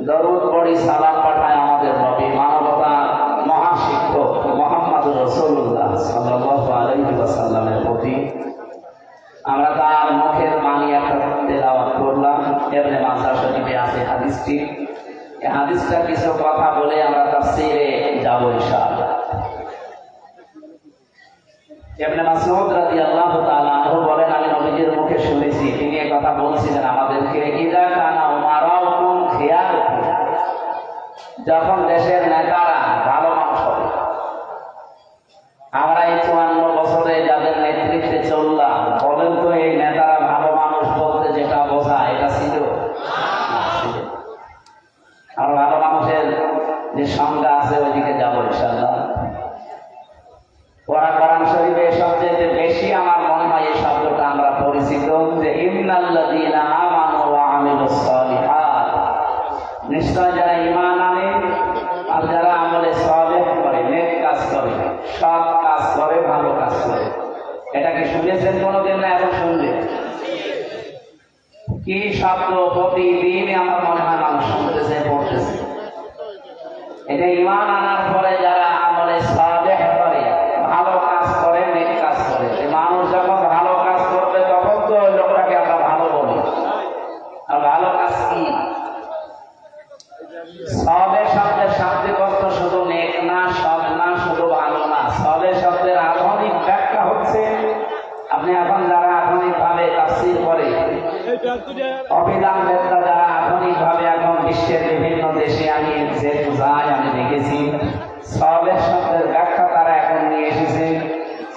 দরুদ পড়ি, সালাম পাঠায় আমাদের নবী, মানবতার মহাশিক্ষক মুহাম্মদুর রাসূলুল্লাহ সাল্লাল্লাহু আলাইহি ওয়াসাল্লামের প্রতি। আমরা তার মুখের বাণী একটা তেলাওয়াত করলাম। ইবনে মাজাহ শরীফে আছে হাদিসটি। এই হাদিসটা কিছু কথা বলে আমরা তাফসীরে যাব ইনশাআল্লাহ। ইবনে মাসউদ রাদিয়াল্লাহু তাআলা আনহু বলেন, আমি নবীজির মুখে শুনেছি, তিনি এই কথা বলছিলেন আমাদেরকে, ইযা কানা উমারাউকুম খিয়ারুকুম, যখন দেশের নেতারা ভালো মানুষ হবে। আমরা এই 54 বছরে যাদের নেতৃত্বে চললাম, বলেন তো এই নেতারা ভালো মানুষ বলতে যেটা বোঝায় এটা ছিল? আর ভালো মানুষের যে সংজ্ঞা আছে ওইদিকে যাবো ইনশাআল্লাহ। কোরআন শরীফে সবচেয়ে বেশি আমার মনে হয় এই শব্দটা আমরা পরিচিত, যে ইন্নাল্লাযীনা আমানু ওয়া আমিলুস সালিহাত, নিশ্চয় যারা ঈমান আনে আর যারা আমলে সালেহ করে, নেক কাজ করে, সৎ কাজ করে, ভালো কাজ করে। এটা কি শুনেছেন কোনোদিন? না এখন শুনবেন? কি শব্দ প্রতিদিন আমার মনে হয় মানুষ শুনতেছে, পড়তেছে। এটা ঈমান আনার পরে যারা আমলে সালেহ করে, ভালো কাজ করে, নেক কাজ করে, মানুষ যখন ভালো কাজ করবে তখন তো ওই লোকটাকে আমরা ভালো বলি। আর ভালো কাজ কি? সালেহ শব্দের শাব্দিক অর্থ শুধু নেক না, সৎ না, শুধু ভালো না। সালেহ শব্দের আধুনিক ব্যাখ্যা হচ্ছে, আপনি এখন যারা আধুনিক ভাবে তাফসীর করে, অভিধান বেত্তা যারা আধুনিক ভাবে এখন বিশ্বের বিভিন্ন দেশে, আমি যেহেতু যাই আমি দেখেছি, সালেহ শব্দের ব্যাখ্যা তারা এখন নিয়ে এসেছে,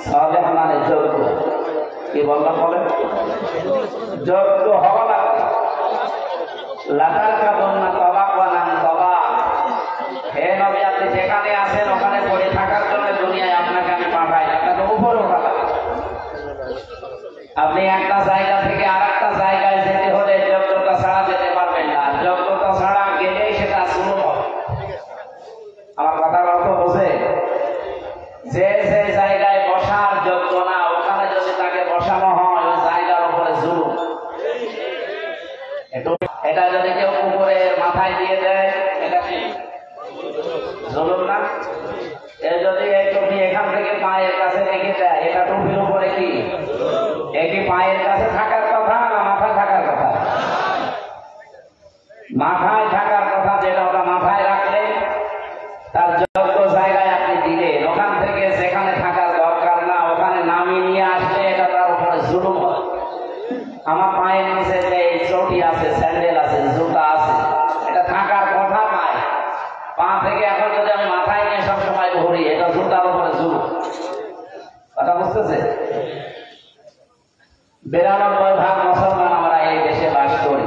সালেহ মানে যোগ্য। কি বললাম বলেন? যোগ্য হওয়া লাগবে। লাতার কাবন না তবাক বানান তবাক। হে নবী, আপনি যেখানে আছেন ওখানে পড়ে থাকার জন্য দুনিয়ায় আপনাকে আমি পাঠাই, আপনাকে উপরে ওঠা লাগে। আপনি একটা জায়গা থেকে আর একটা জায়গায় যেতে হলে যোগ্যতা ছাড়া যেতে পারবেন না। যোগ্যতা ছাড়া গেলেই সেটা জুলুম হবে। আমার কথার অর্থ বোঝে? যে যে জায়গায় বসার যোগ্য না, ওখানে যদি তাকে বসানো হয় ওই জায়গার উপরে জুলুম। এটা যদি কেউ উপরে মাথায় দিয়ে দেয়, এটা কি জুলুম না? যদি এই টুপি এখান থেকে পায়ের কাছে রেখে দেয়, এটা টুপির উপরে কি? এটি পায়ের কাছে থাকার কথা না মাথায় থাকার কথা? মাথায় থাকার কথা। যেটা ওটা মাথায় রাখলে তার যোগ্য জায়গায় আপনি দিলে, ওখান থেকে যেখানে থাকার দরকার না ওখানে নামিয়ে নিয়ে আসলে এটা তার উপরে জুলুম হয়। আমার পায়ের নিচে যে চটি আছে, স্যান্ডেল আছে, জুতা আছে, এটা থাকার কথা পায় পা থেকে, এখন যদি আমি মাথায় নিয়ে সবসময় ঘুরি, এটা জুতার উপরে জুলুম। কথা বুঝতেছে? 92% মুসলমান আমরা এই দেশে বাস করি।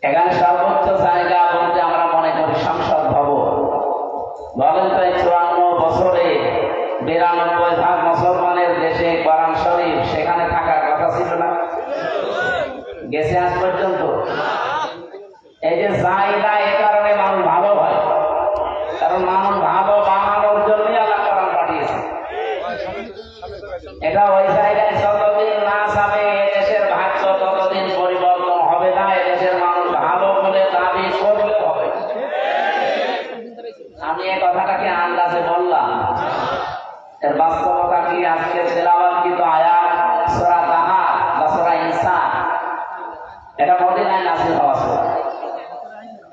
এখানে সর্বোচ্চ জায়গা বলতে আমরা মনে করি সংসদ ভবন। বলেন তো এই 54 বছরে 92% মুসলমানের দেশে কোরআন শরীফ, সেখানে থাকার কথা ছিল না? গেছে আজ পর্যন্ত? এই যে জায়গা, এ কারণে মানুষ ভালো হয়, কারণ মানুষ ভালো বানানোর জন্যই আল্লাহ কোরআন পাঠিয়েছে। এটা ওই জায়গায় যতদিন না যাবে এদেশের ভাগ্য ততদিন পরিবর্তন হবে না। এদেশের মানুষ ভালো বলে দাবি করলে হবে। আমি এই কথাটাকে আন্দাজে বললাম, এর বাস্তবতা কি? আজকে তেলাওয়াতকৃত আয়াত সূরা তাহা বা সূরা ইনসান, এটা মদিনায় নাযিল হওয়া সূরা।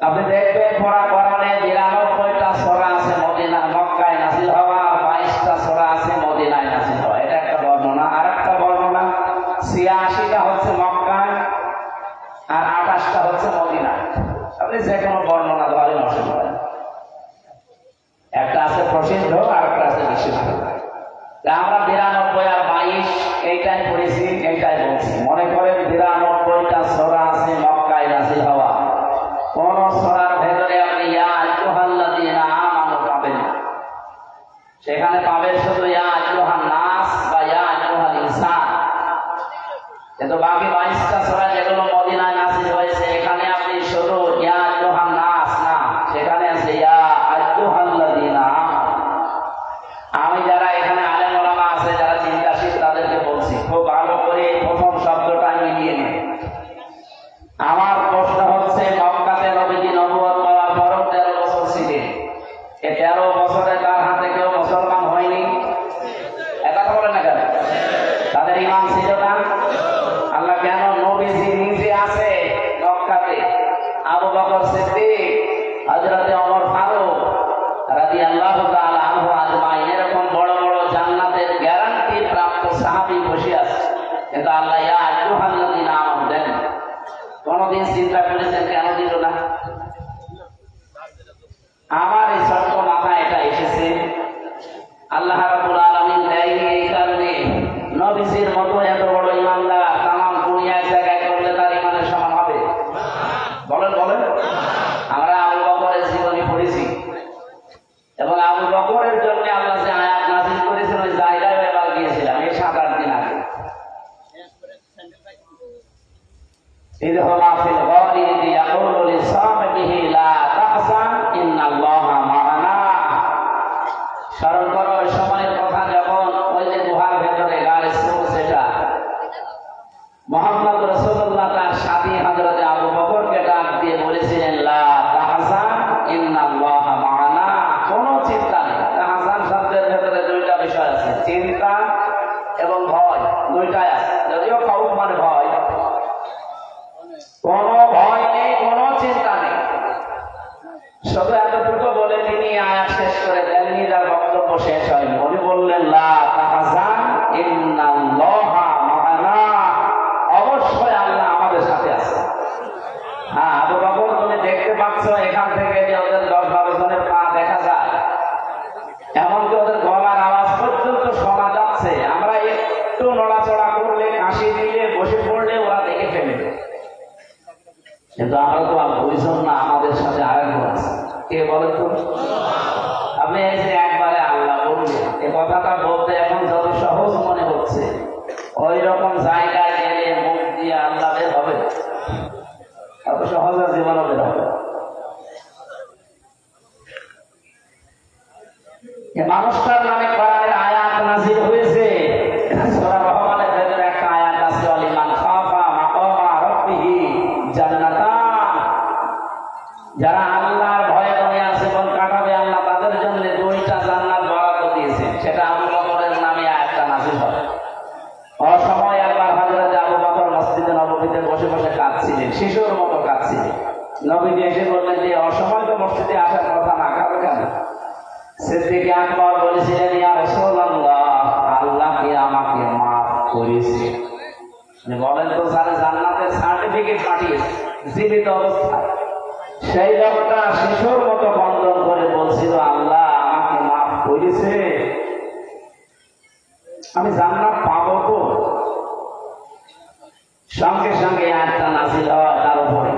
আপনি দেখবেন পড়া কোরআনে 92টা সূরা আছে মক্কায় নাযিল হওয়া, আর 22টা সূরা আছে মদিনায় নাযিল হওয়া। এটা একটা বর্ণনা। আর একটা বর্ণনা 86টা হচ্ছে মক্কায় আর 28টা হচ্ছে মদিনায়। আপনি যে কোনো বর্ণনা ধরেন, অসুবিধা নেই। একটা আছে প্রসিদ্ধ আর একটা আছে বিশুদ্ধ। আমরা 92 আর 22 এইটাই পড়েছি, এইটাই বলছি। মনে করেন 92টা সূরা আছে মক্কায় নাযিল হওয়া, কোন সূরার ভেতরে আপনি ইয়া আইয়ুহাল্লাযীনা আমানু পাবেন না। সেখানে পাবেন শুধু ইয়া আইয়ুহান নাস বা ইয়া আইয়ুহাল ইনসান। কিন্তু বাকি 22টা সূরা যেগুলো মদিনায় নাযিল হয়েছে, এখানে আপনি শুধু ইয়া আইয়ুহান নাস আবু বকর সিদ্দিক, হযরত ওমর ফারুক রাদিয়াল্লাহু তাআলা আনহু আজমাইন, এরকম বড় বড় জান্নাতের গ্যারান্টি প্রাপ্ত সাহাবী বসে আছে। কিন্তু আল্লাহ ইয়া আইয়ুহাল্লাযীনা আমানু দেন। কোনদিন চিন্তা করেছেন কেন দিল না? আমার এই ছোট্ট মাথায় এটা এসেছে, আল্লাহ রাব্বুল আলামিন দেয়নি এই কারণে নবীজির মতো এত বড় ইমানদার তামাম দুনিয়া এক জায়গায় করলে তার ইমানের সমান হবে? বলেন বলেন। আমরা আবু বকরের জীবনী পড়েছি এবং আবু বকরের জন্য আল্লাহ যে আয়াত নাযিল করেছেন ওই জায়গায় এবার গিয়েছিলাম এই 7-8 দিন আগে। ইযহুমা ফিল গারি ইয়াকুলু লিসাহিবিহি লা তাহজান ইন্নাল্লাহা মা'ানা। স্মরণ করো ওই সময়ের কথা যখন ওই যে গুহার ভেতরে গাড়ি সুর, সেটা মুহাম্মদ রাসূলুল্লাহ তার সাথী হযরত আবু বকরকে ডাক দিয়ে বলেছিলেন লা তাহজান ইন্নাল্লাহা মা'ানা, কোনো চিন্তা নেই। তাহজান শব্দের ভেতরে দুইটা বিষয় আছে, চিন্তা এবং ভয়, দুইটাই আছে। যদিও খাউফ মানে ভয়, কোনো ভয় নেই, কোনো চিন্তা নেই। শুধু এতটুকু বলে তিনি আয়াত শেষ করে দেননি, যার বক্তব্য শেষ হয়নি। উনি বললেন লা তাহজান ইন্নাল্লাহা মা'ানা, অবশ্যই আল্লাহ আমাদের সাথে আছে। হ্যাঁ, আবু বকর তুমি দেখতে পাচ্ছ এখান থেকে যে ওদের 10-12 জনের পা দেখা যায়, এমনকি ওদের গলার আওয়াজ পর্যন্ত শোনা যাচ্ছে। আমরা একটু নড়াচড়া করলে, কাশি দিলে, বসে পড়লে ওরা দেখে ফেলবে। কিন্তু আমরা তো আর বুঝলাম না, আমাদের সাথে আরেকজন আছে। কে বলেন তো? আপনি এই যে একবারে আল্লাহ বললেন, এই কথাটা বলতে এখন যত সহজ মনে হচ্ছে, ওই রকম জায়গায় গেলে মুখ দিয়ে আল্লাহ বের হবে, অত সহজ জীবন বের হবে। মানুষটার নামে কোরআনের আয়াত নাযিল হয়েছে। সূরা রহমানের ভেতরে একটা আয়াত আছে, ওয়ালিমান খাফা মাকামা রাব্বিহি জান্নাতান, যারা আল্লাহর ভয়ে দুনিয়ার জীবন কাটাবে আল্লাহ তাদের জন্য 2টা জান্নাত বরাদ্দ দিয়েছেন। সেটা আবু বকরের নামে আয়াতটা নাযিল হয়। অসময় একবার হযরত আবু বকর মসজিদে নববীতে বসে বসে কাঁদছিলেন, শিশুর মতো কাঁদছিলেন। নবীজি এসে বললেন যে অসময় তো মসজিদে আসার কথা না, কাঁদো কেন? সিদ্দিক আকবর বলেছিলেন ইয়া রাসূলুল্লাহ, আল্লাহ কি আমাকে মাফ করেছে? বলেন তো, স্যার জান্নাতের সার্টিফিকেট পাঠিয়েছে জীবিত অবস্থায়। সেই লোকটা শিশুর মতো বন্ধন করে বলছিল আল্লাহ আমাকে মাফ করেছে, আমি জান্নাত পাবো তো? সঙ্গে সঙ্গে আয়াতটা নাযিল হয় তার উপরে,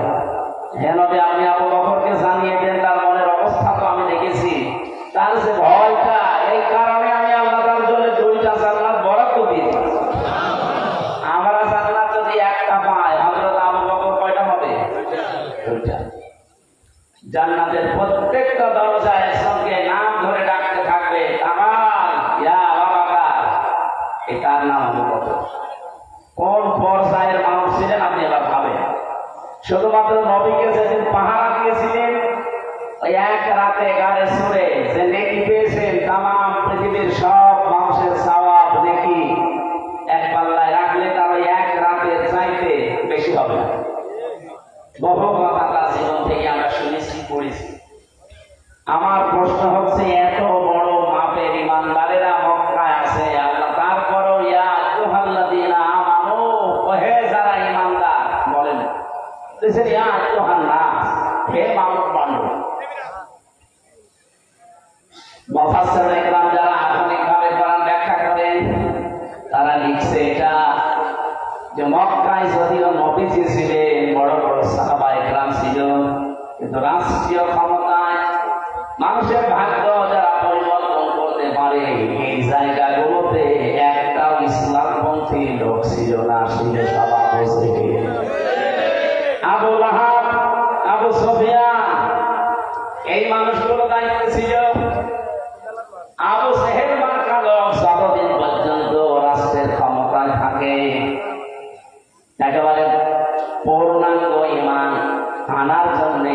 হে নবী আপনি আবু বকরকে জানিয়ে দেন তার মনের অবস্থা তো আমি দেখেছি, তার যে ভয়টা, এই কারণে আমি আল্লাহ তার জন্য 2টা জান্নাত বরাদ্দ দিয়েছি। আমরা জান্নাত যদি একটা পাই, হযরত আবু বকর কয়টা হবে? 2টা। জান্নাতের প্রত্যেকটা দরজায় একজনকে নাম ধরে ডাকতে থাকবে, কামাল ইয়া আবাকার, এটার নাম আবু বকর। কোন পর্যায়ের মানুষ ছিলেন আপনি এবার ভাবেন। শুধুমাত্র নবীকে যেদিন পাহারা দিয়েছিলেন, ওই এক রাতে গাড়ে সুরে যে নেকি পেয়েছেন, তামাম পৃথিবীর সব মানুষের সওয়াব নেকি এক পাল্লায় রাখলে তার ওই এক রাতের চাইতে বেশি হবে। বহু কথা তার জীবন থেকে আমরা শুনেছি, পড়েছি। আমার প্রশ্ন হচ্ছে, এত বড় মাপের ইমানদারেরা মক্কায় আছে, আল্লাহ তারপরও ইয়া আইয়ুহাল্লাযীনা আমানু, ওহে যারা ইমানদার, বলেন ইয়া আইয়ুহান নাস, হে মানব বান্ধব। মুফাসসিরুন ইকরাম যারা আধুনিকভাবে কোরআন ব্যাখ্যা করেন, তারা লিখছে এটা যে মক্কায় যদিও নবীজি ছিলেন, বড় বড় সাহাবা ইকরাম ছিল, কিন্তু রাষ্ট্রীয় ক্ষমতায় মানুষের ভাগ্য যারা পরিবর্তন করতে পারে, এই জায়গাগুলোতে একটাও ইসলামপন্থী লোক ছিল না, ছিল সব আবু জেহেল, আবু লাহাব, আবু সুফিয়ান, এই মানুষগুলো দায়িত্ব ছিল। আবু জেহেল মার্কা লোক যতদিন পর্যন্ত রাষ্ট্রের ক্ষমতায় থাকে, একেবারে পূর্ণাঙ্গ ঈমান আনার জন্য,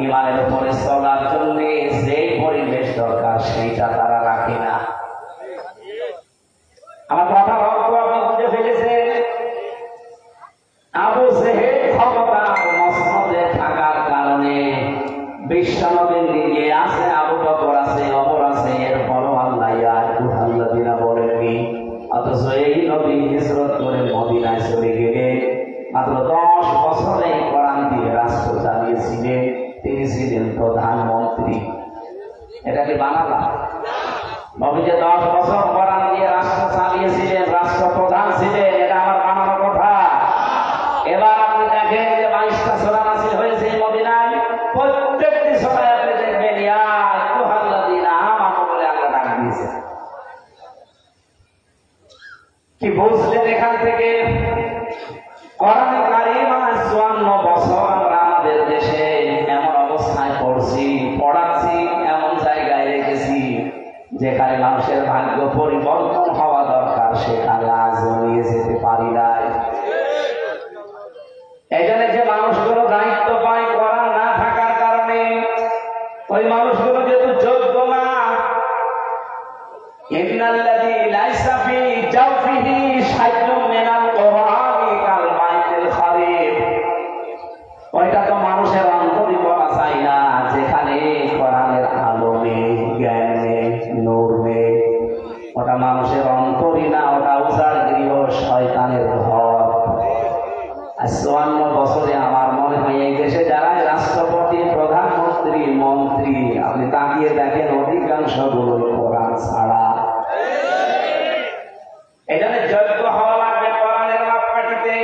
ঈমানের উপরে চলার জন্য যে পরিবেশ দরকার সেইটা তারা রাখে না। আমার কথা ভাবতো আপনি বুঝে ফেলেছেন। আবু জেহেল ক্ষমতার মসনদে থাকার বিশ্বনবীর দিকে আছে, আবু বকর আছে, ওমর আছে, এরপরও আল্লাহ ইয়া আইয়ুহাল্লাযীনা বলেননি। অথচ এই নবী হিজরত করে মদিনায় চলে গেলে মাত্র 10 বছরে কোরআন দিয়ে রাষ্ট্র চালিয়েছিলেন। তিনি ছিলেন প্রধানমন্ত্রী। এটা কি বানালাম? নবী যে 10 বছর কোরআন দিয়ে রাষ্ট্র চালিয়েছিলেন, রাষ্ট্রপ্রধান ছিলেন, এটা আমার বানানো কথা। এবার আপনি দেখেন যে 22টা সূরা নাযিল হয়েছে মদিনায়। প্রত্যেকটি সূরায় আপনি দেখবেন ইয়া আইয়ুহাল্লাযীনা আমানু বলে আল্লাহ ডাক দিয়েছে। কি বুঝলেন এখান থেকে? কোরআন কারীম 54 বছর আমরা আমাদের দেশে এমন অবস্থায় পড়ছি, পড়াচ্ছি, এমন জায়গায় রেখেছি যেখানে মানুষের ভাগ্য পরিবর্তন হওয়া দরকার, সেখানে আজও নিয়ে যেতে পারি নাই। এখানে যে মানুষগুলো দায়িত্ব পায় কোরআন না থাকার কারণে, ওই মানুষগুলো যেহেতু যোগ্য না। ইন্নাল্লাযী লাইসা ফি জাওফিহি শাইউন মিনাল কুরআনি কাল বাইতিল খারিব। ওইটা তো মানুষের অন্তরে বলা যায় না, যেখানে কোরআনের আলো নেই, জ্ঞান নেই, নূর নেই। ওটা মানুষের অন্তরই না, ওটা উজাড় গৃহ, শয়তানের ঘর। 54 বছরে আমার মনে হয় এই দেশে যারা রাষ্ট্রপতি, প্রধানমন্ত্রী, মন্ত্রী, আপনি তাকিয়ে দেখেন অধিকাংশ গুলো কোরআন ছাড়া। এখানে যোগ্য হওয়া লাগবে কোরআনের মাপকাঠিতে।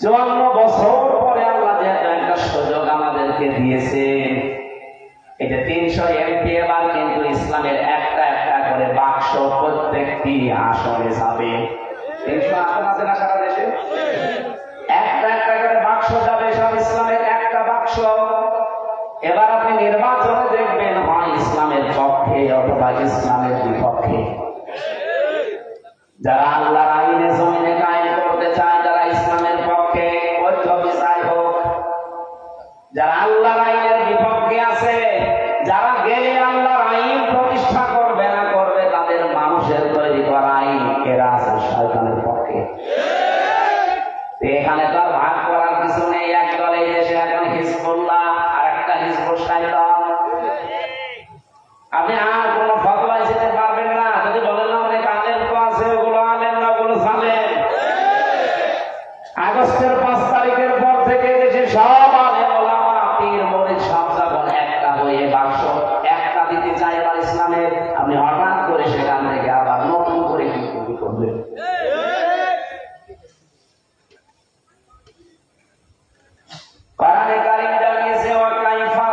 54 বছর পরে আল্লাহ যে একটা সুযোগ আমাদেরকে দিয়েছে, এটা 300 এমপি এবার কিন্তু ইসলামের একটা একটা করে বাক্স প্রত্যেকটি আসনে যাবে। 300 আসন আছে না সারা দেশে? একটা একটা করে বাক্স যাবে, সব ইসলামের একটা বাক্স। এবার আপনি নির্বাচনে দেখবেন হয় ইসলামের পক্ষে অথবা ইসলামের বিপক্ষে। যারা আল্লাহর আইনে জমিনে কায়েম করতে চায়, যারা ইসলামের পক্ষে, বৈধ বিচার হোক। যারা আল্লাহর আইনের বিপক্ষে আছে, যারা গেলে আল্লাহর আইন প্রতিষ্ঠা করবে না করবে, তাদের মানুষের তৈরি করা আইন, এরা আছে শয়তানের পক্ষে। এখানে তো আর ভাগ করার কিছু নেই। এক দল এই দেশে এখন হিজবুল্লাহ, আর একটা হিজবুল শাইতান। আপনি আর কোন ফতোয়ায় যেতে পারবেন না যদি বলেন না অনেক আলেম তো আছে, ওগুলো আলেম না, ওগুলো জালেম। আগস্টের 5 তারিখের পর থেকে দেশে সব আলেম ওলামা, পীর মুরিদ সব যখন একটা হয়ে বাক্স একটা দিতে চায় এবার ইসলামের, আপনি হঠাৎ করে সেখান থেকে আবার নতুন করে কি করবেন? কোরআনে কারীম জানিয়েছে ওয়াকাইফা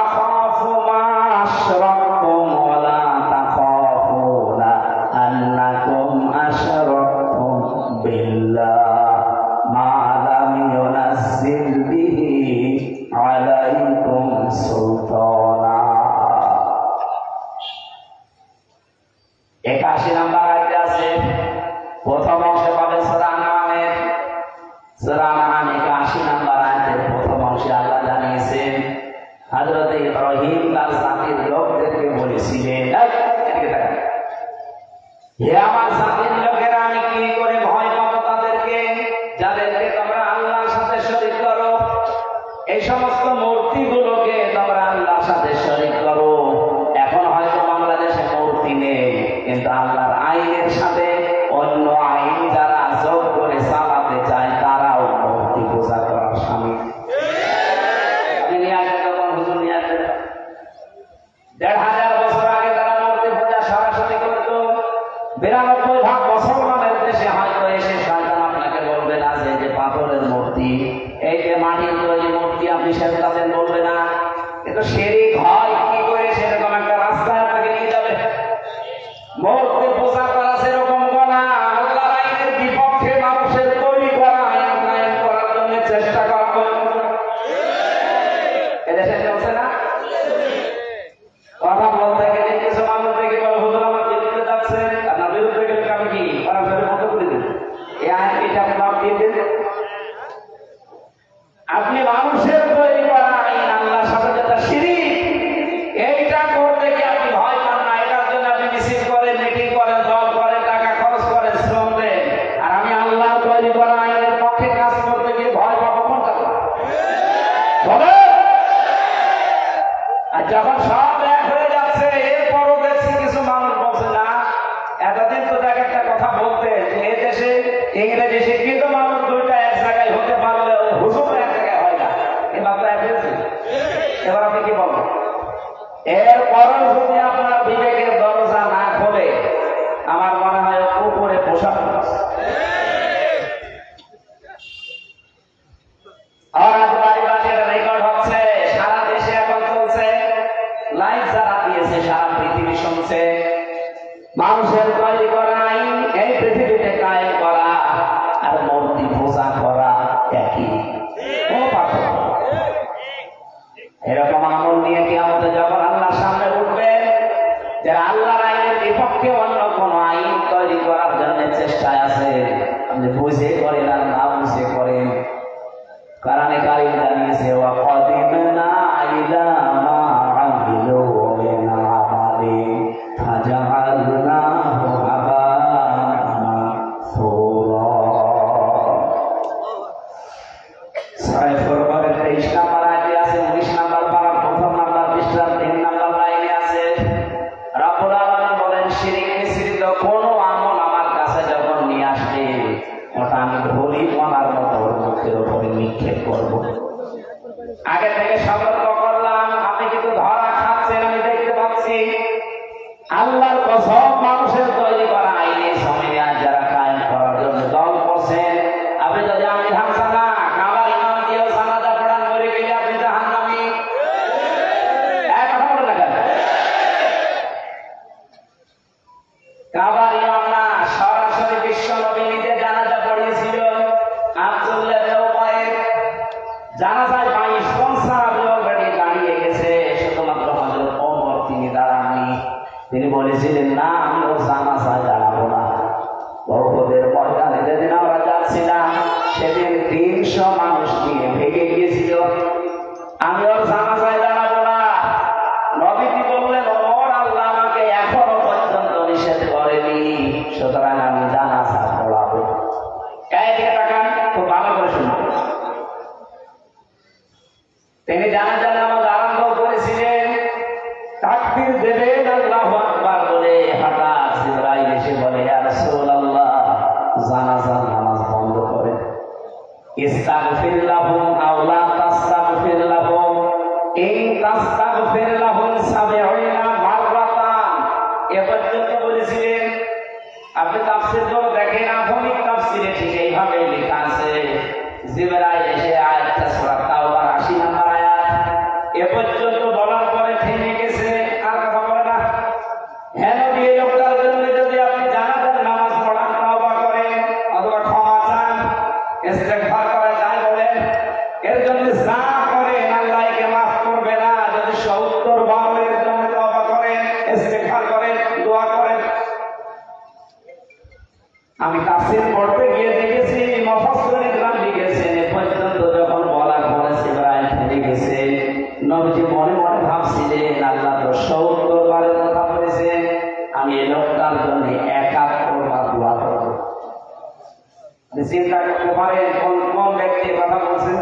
আখাফু মা আশরাকতুম ওয়া লা তাখাফুনা আন্নাকুম আশরাকতুম বিল্লাহ মা লাম ইউনাজ্জিল বিহি আলাইকুম সুলতানা। 81 নম্বর আয়াতে আছে, প্রথম অংশে পাবেন সূরা আনআমের। সূরা আনআম 81 নম্বর আয়াতের প্রথম অংশে আল্লাহ জানিয়েছেন হযরত ইব্রাহিম তার জাতির লোকদেরকে বলেছিলেন, হে আমার জাতির লোকেরা, আমি কি করে ভয় পাবো তাদেরকে যাদেরকে তোমরা আল্লাহর সাথে শরীক করো। এই সমস্ত মূর্তিগুলোকে তোমরা আল্লাহর সাথে শরীক করো। এখন হয়তো বাংলাদেশে মূর্তি নেই, কিন্তু আল্লাহর আইনের সাথে অন্য আইন যারা যোগ করে চালাতে চায়, তারাও মূর্তি পূজা করার শামিল। আপনি নিয়ে আসেন তখন হুজুর নিয়ে আসেন। 1500 বছর আগে তারা মূর্তি পূজা সরাসরি করত। 92% মুসলমানের দেশে হয়তো এসে শয়তান আপনাকে বলবে না যে পাথরের মূর্তি, এই যে মাটির তৈরি মূর্তি আপনি সেজদাতেন বলবে না, কিন্তু শিরক হয় কি করে সেরকম একটা রাস্তায় আপনাকে নিয়ে যাবে। মূর্তি পূজা করা সেরকম গোনা, আল্লাহর আইনের বিপক্ষে মানুষের তৈরি করা আইন কায়েম করার জন্য চেষ্টা করা। এদেশে চলছে না? কথা বলতে গেলে কিছু মানুষ দেখে বলে হুজুর আমার বিরুদ্ধে যাচ্ছে, আপনার বিরুদ্ধে গেলে আমি কি সরাসরি বন্ধ করে দেব? এই আইন এটা আপনার দিয়ে দেন। আপনি মানুষের তৈরি করা আইন আল্লাহর সাথে যেটা শিরক, কারীম জানিয়েছে ওয়া কাদিমনা ইলা মা আমিলু মিন আমালিন ফাজআলনাহু হাবা'আন মানসুরা। সূরা ফুরকানের 23 নম্বর আয়াতে আছে, 19 নম্বর পারার প্রথম নম্বর পৃষ্ঠার 3 নম্বর লাইনে আছে। রব্বুল আলামিন বলেন, শিরক মিশ্রিত কোনো আমল আমার কাছে যখন নিয়ে আসবে ওটা আমি ধরি ওনার মতো ওর মুখের উপরে নিক্ষেপ করব। আগে থেকে সতর্ক করলাম, আপনি কিন্তু ধরা খাচ্ছেন, আমি দেখতে পাচ্ছি। আল্লাহর কসম, মানুষের তৈরি করা আইনে জমিনে আজ যারা কায়েম করার জন্য দল করছেন, আপনি যদি আমি ধামসা না কাবার ইমাম দিয়েও জানাজা পড়ান, মরে গেলে আপনি জাহান্নামী। এক কথা বলে না কেন? কাবার ইমাম না, সরাসরি বিশ্ব নবী নিজে জানাজা পড়িয়েছিল। আব্দুল্লাহ ইবনে উবাই জানাজায় 22 সাহাবী অলরেডি দাঁড়িয়ে গেছে, শুধুমাত্র হযরত ওমর তিনি দাঁড়াননি। তিনি বলেছিলেন, না আমি ওর জানাজায় দাঁড়াবো না। উহুদের ময়দানে যেদিন আমরা যাচ্ছিলাম সেদিন 300 মানুষ নিয়ে ভেঙে গিয়েছিল, আমি ওর জানাজায় দাঁড়াবো না। নবীজি বললেন, ওমর আল্লাহ আমাকে এখনো পর্যন্ত নিষেধ করেনি, সুতরাং আমি জানাজা পড়াবো। এদিকে তাকান, খুব ভালো করে শুনুন। তিনি জানাজার নামাজ আরম্ভ করেছিলেন, তাকবীর দেবেন আল্লাহু আকবার বলে, হঠাৎ জিবরাইল এসে বলে, ইয়া রাসূলুল্লাহ জানাজার নামাজ বন্ধ করেন। ইস্তাগফির লাহুম আও লা তাস্তাগফির লাহুম ইন তাস্তাগফির লাহুম ৭০ মাররাতান। এ পর্যন্ত বলেছিলেন। আপনি তাফসীর করে দেখেন, আধুনিক তাফসীরে ঠিক এইভাবে লেখা আছে। জিবরাইল এসে আয়াতটা সূরা তাওবার ৮০ নম্বর আয়াত এ পর্যন্ত বলার পরে থেমে গেছে, আর কথা বলে না। হ্যাঁ নবী, এই লোকটার জন্য যদি আপনি জানাজার নামাজ পড়ান, তওবা করেন অথবা ক্ষমা চান, ইস্তেগফার করা যায় বলেন, এর জন্য যা করেন আল্লাহ একে মাফ করবে না। যদি ৭০ বার এর জন্য তওবা করেন, ইস্তেগফার করেন, দোয়া করেন। আমি তাফসীর পড়তে গিয়ে দেখেছি মুফাসসিরিন ইকরাম লিখেছেন, এ পর্যন্ত যখন বলার পরে জিবরাইল ফিরে গেছে, নবীজি মনে মনে ভাবছিলেন, আল্লাহ তো ৭০ বারের কথা বলেছেন, আমি এই লোকটার জন্য ৭১ বার দোয়া করব। চিন্তা করতে পারেন কোন কোন ব্যক্তির কথা বলছেন?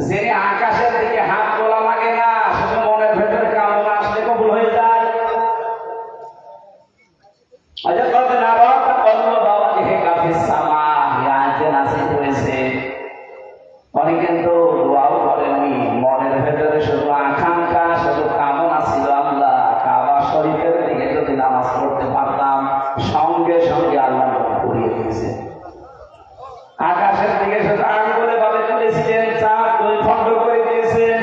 যিনি আকাশের দিকে হাত তোলা লাগে না, শুধু মনের ভেতরে কামনা আসলে কবুল হয়ে যায়। অনেক কিন্তু দোয়াও করেননি, মনের ভেতরে শুধু আকাঙ্ক্ষা, শুধু কামনা ছিল, আল্লাহ কাবা শরীফের দিকে যদি নামাজ পড়তে পারতাম। সঙ্গে সঙ্গে আল্লাহ করিয়ে দিয়েছে। আকাশের দিকে শুধু আঙ্গুলে ভাবে তুলেছিলেন, চাঁদ 2 খণ্ড করে দিয়েছেন।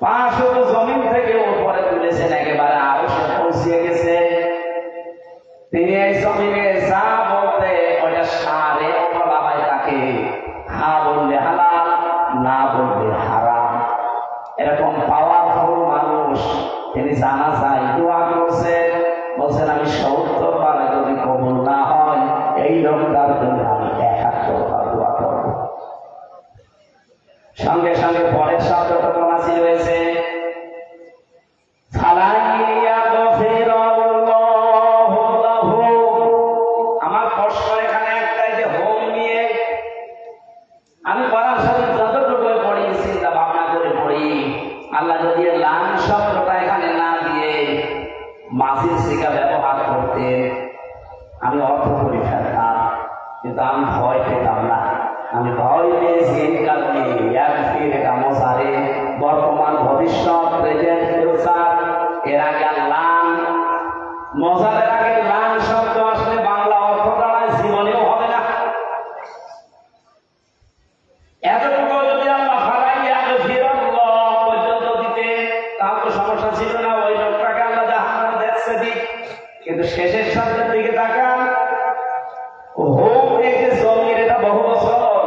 পা শুধু জমিন থেকে উপরে তুলেছেন, একেবারে আরশে পৌঁছিয়ে গেছে। তিনি এই জমিনে যা বলতে ওটা সারে বলা হয় তাকে, হা বললে হালাল, না বললে হারাম। এরকম পাওয়ারফুল মানুষ তিনি জানাজায় দোয়া করছেন, বলছেন আমি ৭০ বার যদি কবুল না হয়, এই লোকটার জন্য আমি ৭১ বার দোয়া করব। সঙ্গে সঙ্গে পরের শব্দটা কোনাসি রয়েছে, আমার প্রশ্ন এখানে একটাই যে হোম নিয়ে আমি কোরআন শরীফ যতটুকু পড়ি, চিন্তা ভাবনা করে পড়ি, আল্লাহ যদি লান শব্দটা এখানে না দিয়ে মাসির শিকা ব্যবহার করতে, আমি অর্থ করে ফেলতাম, কিন্তু আমি ভয় পেতাম না। আমি ভয় পেয়েছি এই কারণে, এটা মশারে বর্তমান ভবিষ্যৎ প্রেজেন্ট ফিউচার, এর আগে লান মশারের আগে লান শব্দ আসলে বাংলা অর্থ দাঁড়ায় জীবনেও হবে না। এতটুকু যদি আল্লাহ ফালাইয়া ফিরাল্লাহ পর্যন্ত দিতে, তাহলে তো সমস্যা ছিল না, ওই লোকটাকে আল্লাহ জাহান্নামে দেখছে দিক। কিন্তু শেষের শব্দের দিকে তাকান, হোম এই যে জমির, এটা বহু বছর,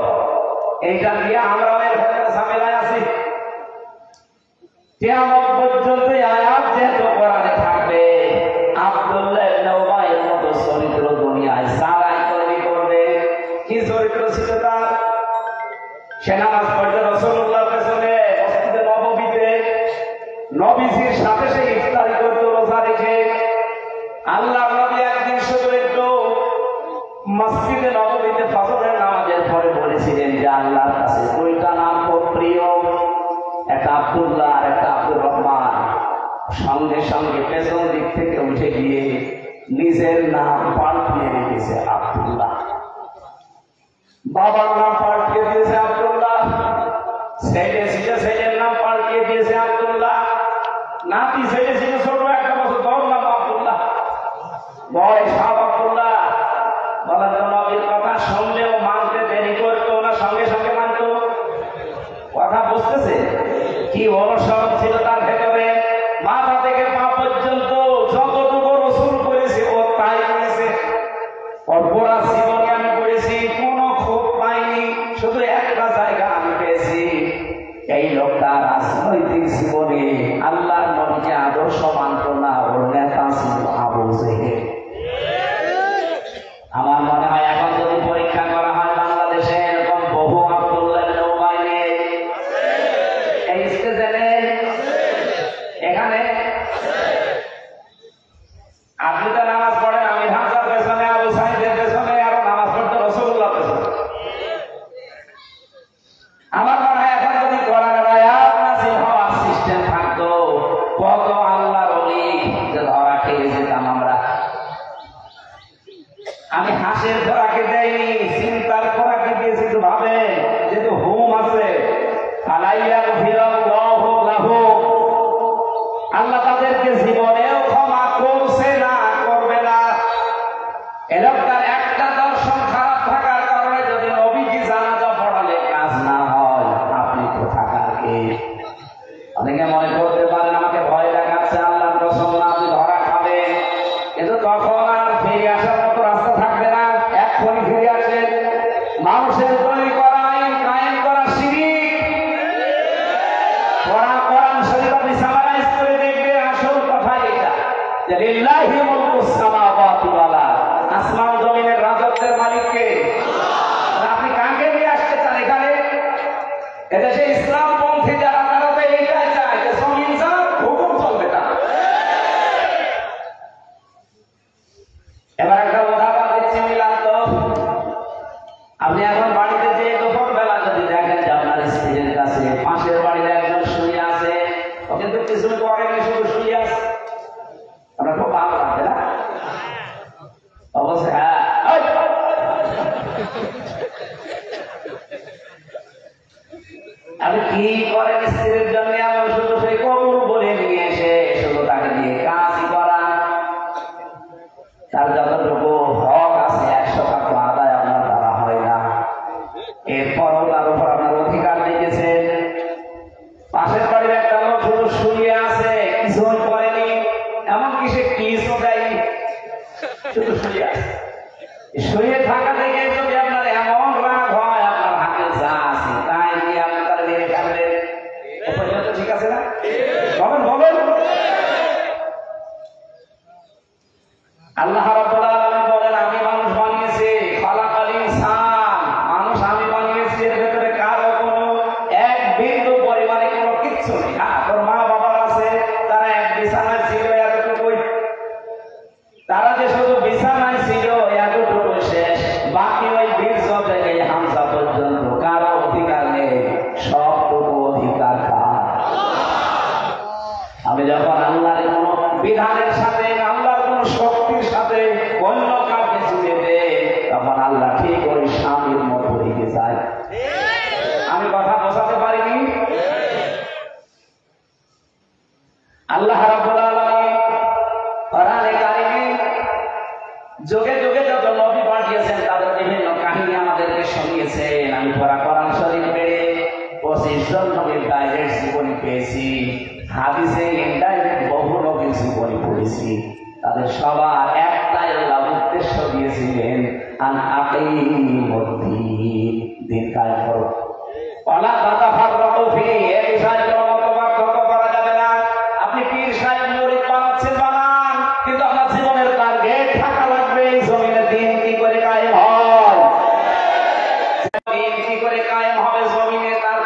এইটা দিয়ে আমরাও এর ভেতরে ঝামেলায় আছি। কিয়ামত পর্যন্ত আয়াত যেহেতু কোরআনে থাকবে, আব্দুল্লাহ ইবনে উবাইয়ের মতো চরিত্র দুনিয়ায় যারাই তৈরি করবে। কি চরিত্র ছিল তার? সেনা নামাজ পড়তে রাসূলুল্লাহর পেছনে মসজিদে নববীতে নবীজির সাথে সে ইফতারি করতে রোজা রেখে। আল্লাহর নবী একদিন শুধু একটু মসজিদে নববীতে ফজরের নামাজের পরে বলেছিলেন যে আল্লাহর কাছে দুইটা নাম খুব প্রিয়, একটা আব্দুল্লাহ আর একটা আব্দুর রহমান। সঙ্গে সঙ্গে পেছন দিক থেকে উঠে গিয়ে নিজের নাম পাল্টিয়ে রেখেছে আব্দুল্লাহ, বাবার নাম পাল্টিয়ে দিয়েছে আব্দুল্লাহ, ছেলে ছিল ছেলের নাম পাল্টিয়ে দিয়েছে আব্দুল্লাহ, নাতি ছেলে ছিল ছোট একটা বছর তোর নাম আব্দুল্লাহ, বয়স সব আব্দুল্লাহ। বলেন তো নবীর কথা শুনলেও মানতে দেরি করতো না, সঙ্গে সঙ্গে মানতো। কথা বুঝতেছে? কি অনুসরণ ছিল তার ভেতরে, মাথা থেকে পা পর্যন্ত যতটুকু রসুল করেছে ও তাই করেছে। ওর পুরা জীবনে আমি করেছি, কোনো ক্ষোভ পাইনি, শুধু একটা জায়গা আমি পেয়েছি, এই লোকটা রাজনৈতিক জীবনে আল্লাহর নবীকে আদর্শ মানত না, ওর নেতা ছিল আবু জেহেল। আমার মনে হয় এখন যদি পরীক্ষা করা হয় বাংলাদেশে এরকম বহু আব্দুল্লাহ ইবনে উবাই নেই এই স্টেজে, এখানে আপনি তো নামাজ পড়েন, আমি হামজার পেছনে, আবু সাইদের পেছনে, আরো নামাজ পড়তে রাসূলুল্লাহর পেছনে। আমার মনে হয় এখন যদি কোরআনের আয়াত নাযিল হওয়ার সিস্টেম থাকতো, কত আল্লাহর ওলি যে ধরা খেয়ে যেতাম আমরা। আমি হাসির খোরাকে দেয়নি, চিন্তার খোরাকে দিয়েছি। তো ভাবে যেহেতু হুম আছে, আল্লাহ তাদেরকে জীবনেও ক্ষমা করছে না, করবে না। এলাকার একটা দর্শন খারাপ থাকার কারণে যদি নবীজি জানাজা পড়ালে কাজ না হয়, আপনি তো থাকার কে? অনেকে মনে করতে পারেন আমাকে ভয় দেখাচ্ছে, আল্লাহর কসম না আপনি ধরা খাবেন, কিন্তু তখন আর ফিরে আসার মতো রাস্তা থাকবে না। এক্ষুনি ফিরে আসেন। মানুষের তৈরি করা আইন কায়েম করা শিরক। কোরআন শরীফ আপনি সামারাইজ করে দেখবে, আসল কথা এটা যে লিল্লাহি মুলকুস সামাওয়াতি ওয়াল আরদ, আসমান জমিনের রাজত্বের মালিক কে? আপনি কাকে নিয়ে আসতে চান এখানে? এদেশে ইসলামপন্থী যারা, তারা তো এইটাই চায় যে জমিন যা হুকুম চলবে তা। এবার একটা উদাহরণ দিচ্ছি, মিলান তো। আপনি এখন বাড়িতে যে দুপুর বেলা যদি দেখেন যে আপনার স্ত্রীর কাছে পাশের বাড়ির একজন শুয়ে আছে, ও কিন্তু কিছু করেনি, শুধু শুয়ে আছে, আপনার খুব ভালো লাগবে না? অবশ্যই হ্যাঁ। আপনি কি করেন স্ত্রীর জন্য? আমার শুধু সেই কবর বলে নিয়ে এসে শুধু তাকে দিয়ে কাজই করা। তার যতটুকু হক আছে 100% আদায় আপনার দ্বারা হয় না। এরপরও তার উপর আপনার অধিকার দেখেছেন। পাশের বাড়ির একটা লোক শুধু শুয়ে আছে, কিছু করেনি, এমনকি সে কিছু দেয়নি, শুধু শুয়ে আছে। শুয়ে থাকা থেকে যদি আপনার এমন রাগ হয়, আপনার হাতে যা আছে তাই দিয়ে আপনি তার মেরে ফেললেন, ঠিক আছে না? বলেন বলেন। আল্লাহ রাব্বুল আলামিন বলেন, আমি মানুষ বানিয়েছি, খালাকাল ইনসান, মানুষ আমি বানিয়েছি, এর ভেতরে কারো কোনো এক বিন্দু পরিমাণে কোনো কিচ্ছু নেই। হ্যাঁ, তোর মা বাবা আছে, তারা এক বিছানায় ছিল, এতটুকুই। তারা যে শুধু বিছানায় ছিল এতটুকু শেষ, বাকি ওই বীর্য থেকে হামজা পর্যন্ত কারো অধিকার নেই, সবটুকু অধিকার কার? আমি যখন আল্লাহর কোন বিধানের সাথে, আল্লাহর কোন শক্তির সাথে অন্য কাউকে জুড়ে দেয়, তখন আল্লাহ ঠিক ওই স্বামীর মতো রেখে যায়। আমি কথা বোঝাতে পারিনি? আল্লাহ রাব্বুল আলামিন কোরআনে কারিমে যুগে যুগে যত নবী পাঠিয়েছেন, তাদের বিভিন্ন কাহিনী আমাদেরকে শুনিয়েছেন। আমি পড়া কোরআন শরীফ পেয়ে 25 জন নবীর ডাইরেক্ট জীবনী পেয়েছি, হাদিসে ইনডাইরেক্ট বহু নবীর জীবনী পড়েছি। তাদের সবার একটাই আল্লাহ উদ্দেশ্য দিয়েছিলেন, আন আকিমুদ্দিন, দিন কায়েম করো। ওয়ালা তাতাফাররাকু ফিহি, এই বিষয়ে কোনো মতপার্থক্য করা যাবে না। আপনি পীর সাহেব মুরিদ বানাচ্ছেন, বানান, কিন্তু আপনার জীবনের টার্গেট থাকা লাগবে, এই জমিনে দিন কি করে কায়েম হয়, দিন কি করে কায়েম হবে জমিনে, তার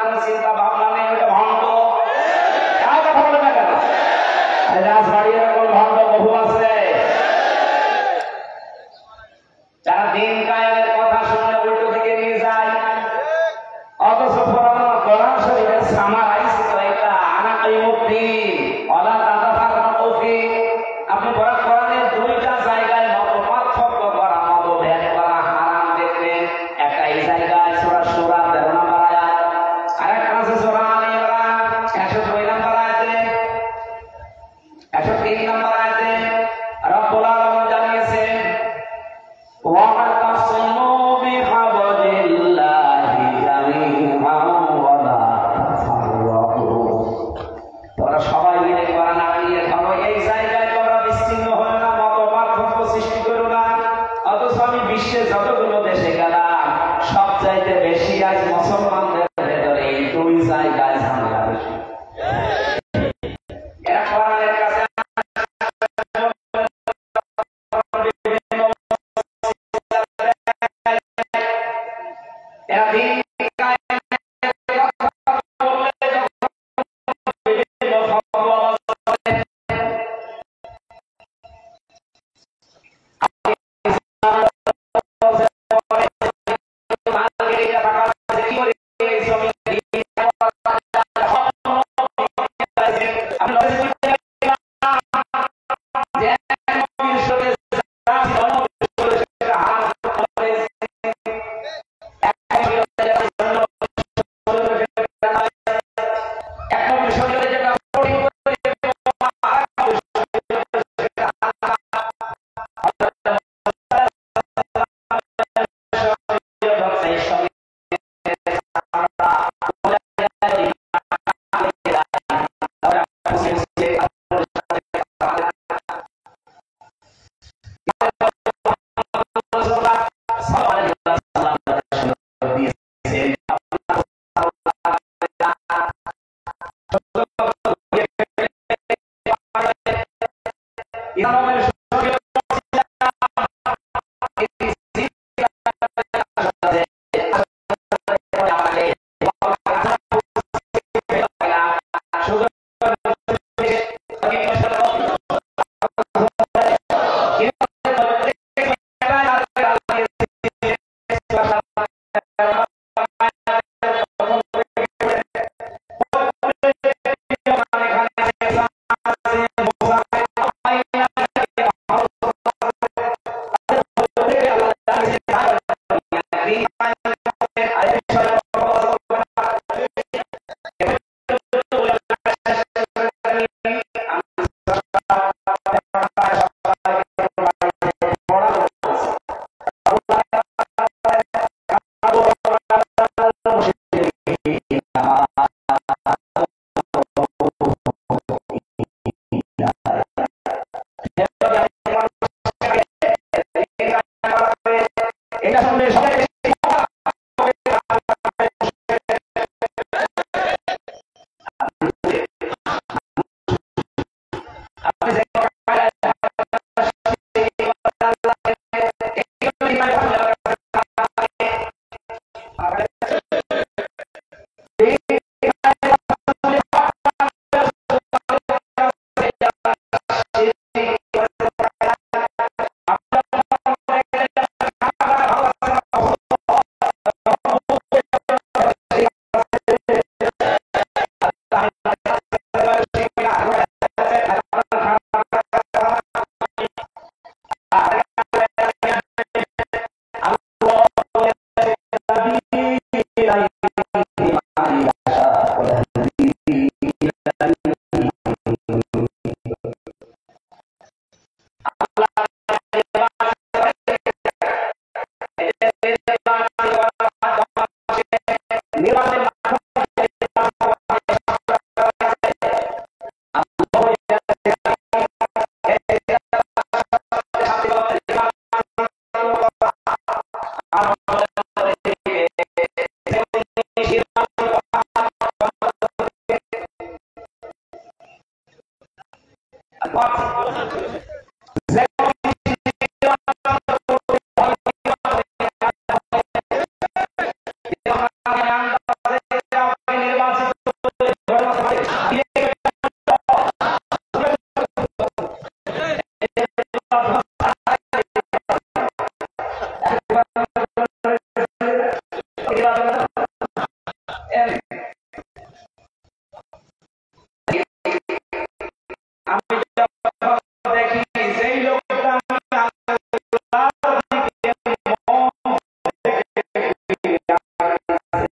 চাই, গায়ে ঝামেলা বেশি। এরা কোরআনের কাছে এরা দিন